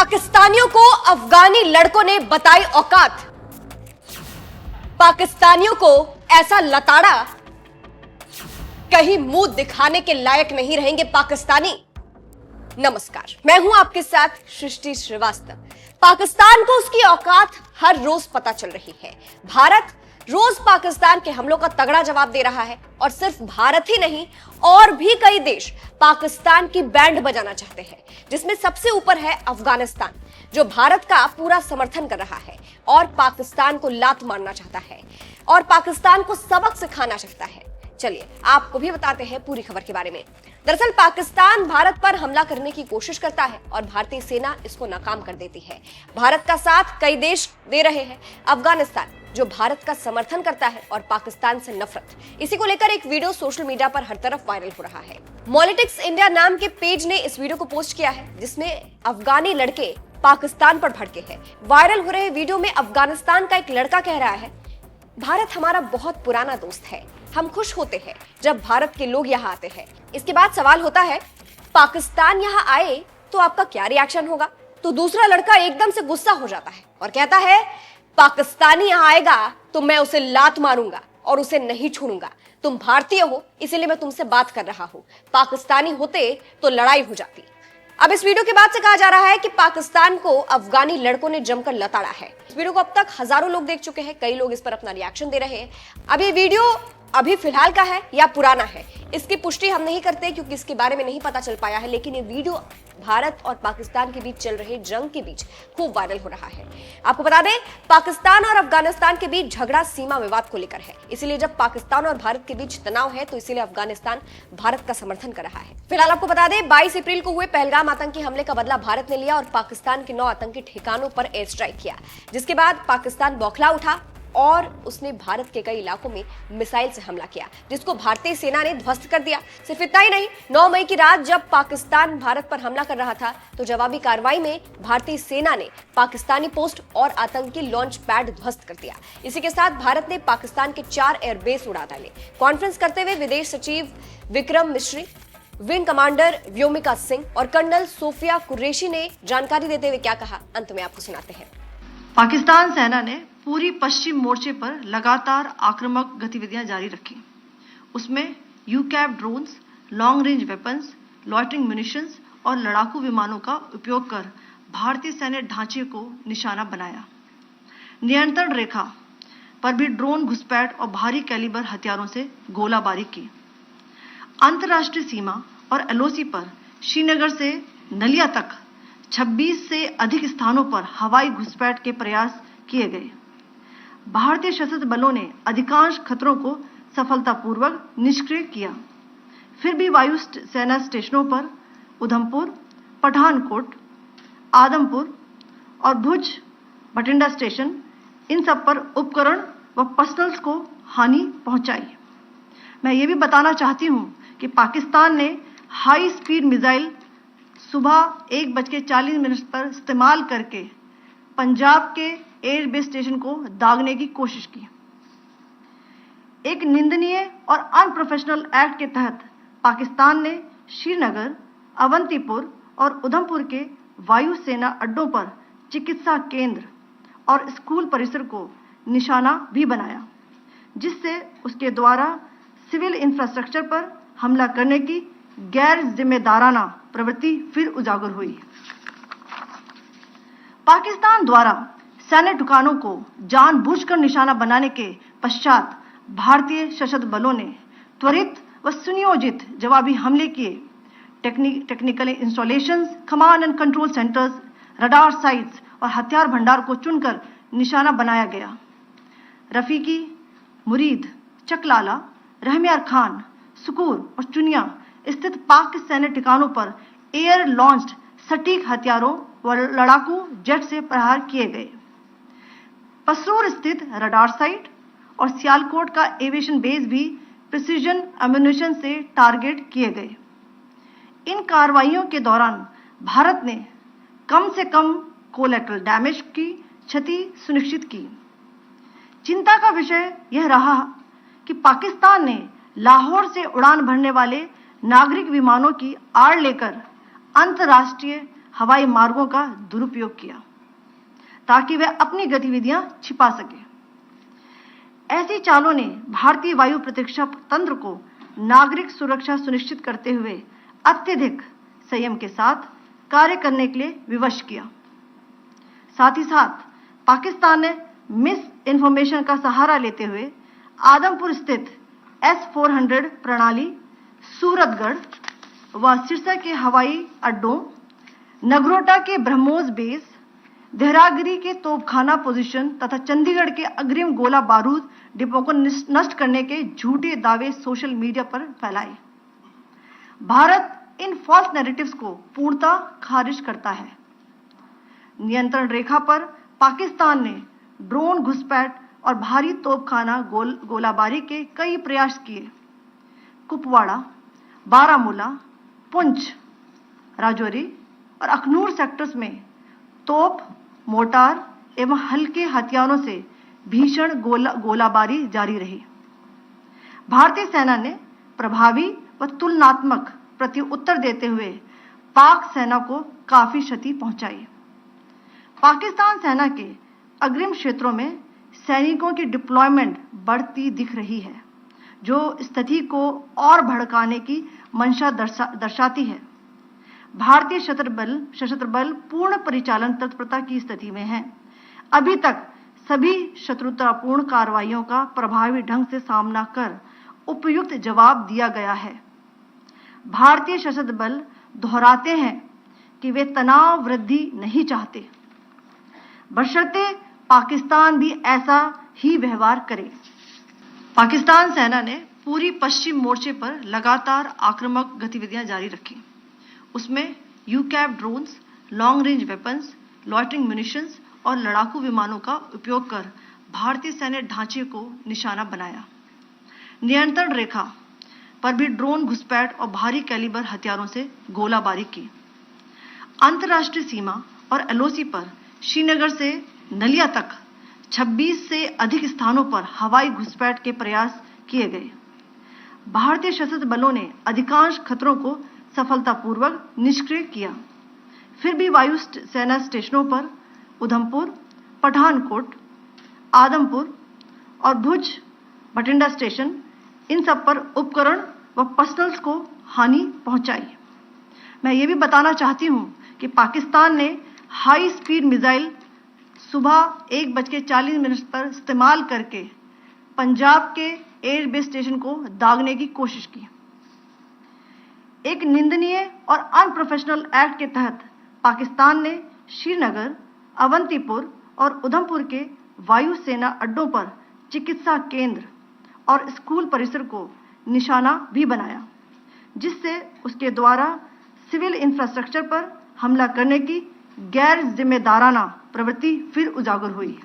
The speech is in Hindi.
पाकिस्तानियों को अफगानी लड़कों ने बताई औकात। पाकिस्तानियों को ऐसा लताड़ा, कहीं मुंह दिखाने के लायक नहीं रहेंगे पाकिस्तानी। नमस्कार, मैं हूं आपके साथ सृष्टि श्रीवास्तव। पाकिस्तान को उसकी औकात हर रोज पता चल रही है। भारत रोज पाकिस्तान के हमलों का तगड़ा जवाब दे रहा है और सिर्फ भारत ही नहीं, और भी कई देश पाकिस्तान की बैंड बजाना चाहते हैं, जिसमें सबसे ऊपर है अफगानिस्तान, जो भारत का पूरा समर्थन कर रहा है और पाकिस्तान को लात मारना चाहता है और पाकिस्तान को सबक सिखाना चाहता है। चलिए आपको भी बताते हैं पूरी खबर के बारे में। दरअसल पाकिस्तान भारत पर हमला करने की कोशिश करता है और भारतीय सेना इसको नाकाम कर देती है। भारत का साथ कई देश दे रहे हैं। अफगानिस्तान जो भारत का समर्थन करता है और पाकिस्तान से नफरत, इसी को लेकर एक वीडियो सोशल मीडिया पर हर तरफ वायरल हो रहा है। पॉलिटिक्स इंडिया नाम के पेज ने इस वीडियो को पोस्ट किया है, जिसमें अफगानी लड़के पाकिस्तान पर भड़के हैं। वायरल हो रहे वीडियो में अफगानिस्तान का एक लड़का कह रहा है, भारत हमारा बहुत पुराना दोस्त है, हम खुश होते हैं जब भारत के लोग यहाँ आते हैं। इसके बाद सवाल होता है, पाकिस्तान यहाँ आए तो आपका क्या रिएक्शन होगा? तो दूसरा लड़का एकदम से गुस्सा हो जाता है और कहता है, पाकिस्तानी यहाँ आएगा तो मैं उसे लात मारूंगा और उसे नहीं छोड़ूंगा। तुम भारतीय हो इसलिए मैं तुमसे बात कर रहा हूं, पाकिस्तानी होते तो लड़ाई हो जाती। अब इस वीडियो के बाद से कहा जा रहा है कि पाकिस्तान को अफगानी लड़कों ने जमकर लताड़ा है। इस वीडियो को अब तक हजारों लोग देख चुके हैं, कई लोग इस पर अपना रिएक्शन दे रहे हैं। अब ये वीडियो अभी फिलहाल का है या पुराना है, इसकी पुष्टि हम नहीं करते क्योंकि इसके बारे में नहीं पता चल पाया है, लेकिन ये वीडियो भारत और पाकिस्तान के बीच चल रहे जंग के बीच खूब वायरल हो रहा है। आपको बता दें, पाकिस्तान और अफगानिस्तान के बीच झगड़ा सीमा विवाद को लेकर है, इसीलिए जब पाकिस्तान और भारत के बीच तनाव है तो इसीलिए अफगानिस्तान भारत का समर्थन कर रहा है। फिलहाल आपको बता दें, 22 अप्रैल को हुए पहलगाम आतंकी हमले का बदला भारत ने लिया और पाकिस्तान के 9 आतंकी ठिकानों पर एयर स्ट्राइक किया, जिसके बाद पाकिस्तान बौखला उठा और उसने भारत के कई इलाकों में मिसाइल से हमला किया, जिसको भारतीय सेना ने ध्वस्त कर दिया। सिर्फ इतना ही नहीं, 9 मई की रात जब पाकिस्तान भारत पर हमला कर रहा था तो जवाबी कार्रवाई में भारतीय सेना ने पाकिस्तानी पोस्ट और आतंकी लॉन्च पैड ध्वस्त कर दिया। इसी के साथ भारत ने पाकिस्तान के 4 एयरबेस उड़ा डाले। कॉन्फ्रेंस करते हुए विदेश सचिव विक्रम मिश्री, विंग कमांडर व्योमिका सिंह और कर्नल सोफिया कुरैशी ने जानकारी देते हुए क्या कहा, अंत में आपको सुनाते हैं। पाकिस्तान सेना ने पूरी पश्चिम मोर्चे पर लगातार आक्रामक गतिविधियां जारी रखी। उसमें UCAV drones, long range weapons, loitering munitions और लड़ाकू विमानों का उपयोग कर भारतीय सैन्य ढांचे को निशाना बनाया। नियंत्रण रेखा पर भी ड्रोन घुसपैठ और भारी कैलिबर हथियारों से गोलाबारी की। अंतर्राष्ट्रीय सीमा और एलओसी पर श्रीनगर से नलिया तक 26 से अधिक स्थानों पर हवाई घुसपैठ के प्रयास किए गए। भारतीय सशस्त्र बलों ने अधिकांश खतरों को सफलतापूर्वक निष्क्रिय किया। फिर भी वायु सेना स्टेशनों पर उधमपुर, पठानकोट, आदमपुर और भुज बठिंडा स्टेशन, इन सब पर उपकरण व पर्सनल्स को हानि पहुंचाई। मैं ये भी बताना चाहती हूं कि पाकिस्तान ने हाई स्पीड मिसाइल सुबह 1:40 पर इस्तेमाल करके पंजाब के एयरबेस स्टेशन को दागने की कोशिश की। एक निंदनीय और अनप्रोफेशनल एक्ट के तहत पाकिस्तान ने श्रीनगर, अवंतीपुर और उधमपुर के वायु सेना अड्डों पर चिकित्सा केंद्र और स्कूल परिसर को निशाना भी बनाया, जिससे उसके द्वारा सिविल इंफ्रास्ट्रक्चर पर हमला करने की गैर जिम्मेदाराना प्रवृत्ति फिर उजागर हुई। पाकिस्तान द्वारा सैन्य ठिकानों को जानबूझकर निशाना बनाने के पश्चात भारतीय सशस्त्र बलों ने त्वरित व सुनियोजित जवाबी हमले किए। Technical installations, command and control centres, radar sites और हथियार भंडार को चुनकर निशाना बनाया गया। रफीकी, मुरीद, चकलाला, रहमियार खान, सुकूर और चुनिया स्थित पाक सैन्य ठिकानों पर एयर लॉन्च्ड सटीक हथियारों व लड़ाकू जेट से प्रहार किए गए। पसरूर स्थित रडार साइट और सियालकोट का एविएशन बेस भी प्रिसीजन एम्यूनिशन से टारगेट किए गए। इन कार्रवाइयों के दौरान भारत ने कम से कम कोलैटरल डैमेज की क्षति सुनिश्चित की। चिंता का विषय यह रहा कि पाकिस्तान ने लाहौर से उड़ान भरने वाले नागरिक विमानों की आड़ लेकर अंतर्राष्ट्रीय हवाई मार्गों का दुरुपयोग किया ताकि वे अपनी गतिविधियां छिपा सके। ऐसी चालों ने भारतीय वायु प्रतिरक्षा तंत्र को नागरिक सुरक्षा सुनिश्चित करते हुए अत्यधिक संयम के साथ कार्य करने के लिए विवश किया। साथ ही साथ पाकिस्तान ने मिस इन्फॉर्मेशन का सहारा लेते हुए आदमपुर स्थित S-400 प्रणाली, सूरतगढ़ व सिरसा के हवाई अड्डों, नगरोटा के ब्रह्मोस बेस, देहरागिरी के तोपखाना पोजीशन तथा चंडीगढ़ के अग्रिम गोला बारूद डिपो को नष्ट करने के झूठे दावे सोशल मीडिया पर फैलाए। भारत इन फॉल्स नैरेटिव्स को पूर्णतः खारिज करता है। नियंत्रण रेखा पर पाकिस्तान ने ड्रोन घुसपैठ और भारी तोपखाना गोलाबारी के कई प्रयास किए। कुपवाड़ा, बारामूला, पुंछ, राजौरी और अखनूर सेक्टर्स में तोप, मोर्टार एवं हल्के हथियारों से भीषण गोलाबारी जारी रही। भारतीय सेना ने प्रभावी व तुलनात्मक प्रत्युत्तर देते हुए पाक सेना को काफी क्षति पहुंचाई। पाकिस्तान सेना के अग्रिम क्षेत्रों में सैनिकों की डिप्लॉयमेंट बढ़ती दिख रही है, जो स्थिति को और भड़काने की मंशा दर्शाती है। भारतीय सशस्त्र बल पूर्ण परिचालन तत्परता की स्थिति में है। अभी तक सभी शत्रुतापूर्ण कार्रवाइयों का प्रभावी ढंग से सामना कर उपयुक्त जवाब दिया गया है। भारतीय सशस्त्र बल दोहराते हैं कि वे तनाव वृद्धि नहीं चाहते, बशर्ते पाकिस्तान भी ऐसा ही व्यवहार करे। पाकिस्तान सेना ने पूरी पश्चिम मोर्चे पर लगातार आक्रामक गतिविधियां जारी रखी। उसमें UCAV drones, long range weapons, loitering munitions और लड़ाकू विमानों का उपयोग कर भारतीय सैन्य ढांचे को निशाना बनाया। नियंत्रण रेखा पर भी ड्रोन घुसपैठ और भारी कैलिबर हथियारों से गोलाबारी की। अंतर्राष्ट्रीय सीमा और LOC पर श्रीनगर से नलिया तक 26 से अधिक स्थानों पर हवाई घुसपैठ के प्रयास किए गए। भारतीय सशस्त्र बलों ने अधिकांश खतरों को सफलतापूर्वक निष्क्रिय किया। फिर भी वायु सेना स्टेशनों पर उधमपुर, पठानकोट, आदमपुर और भुज बठिंडा स्टेशन, इन सब पर उपकरण व पर्सनल्स को हानि पहुंचाई। मैं ये भी बताना चाहती हूं कि पाकिस्तान ने हाई स्पीड मिसाइल सुबह 1:40 पर इस्तेमाल करके पंजाब के एयरबेस स्टेशन को दागने की कोशिश की। एक निंदनीय और अनप्रोफेशनल एक्ट के तहत पाकिस्तान ने श्रीनगर, अवंतीपुर और उधमपुर के वायु सेना अड्डों पर चिकित्सा केंद्र और स्कूल परिसर को निशाना भी बनाया, जिससे उसके द्वारा सिविल इंफ्रास्ट्रक्चर पर हमला करने की गैर जिम्मेदाराना प्रवृत्ति फिर उजागर हुई।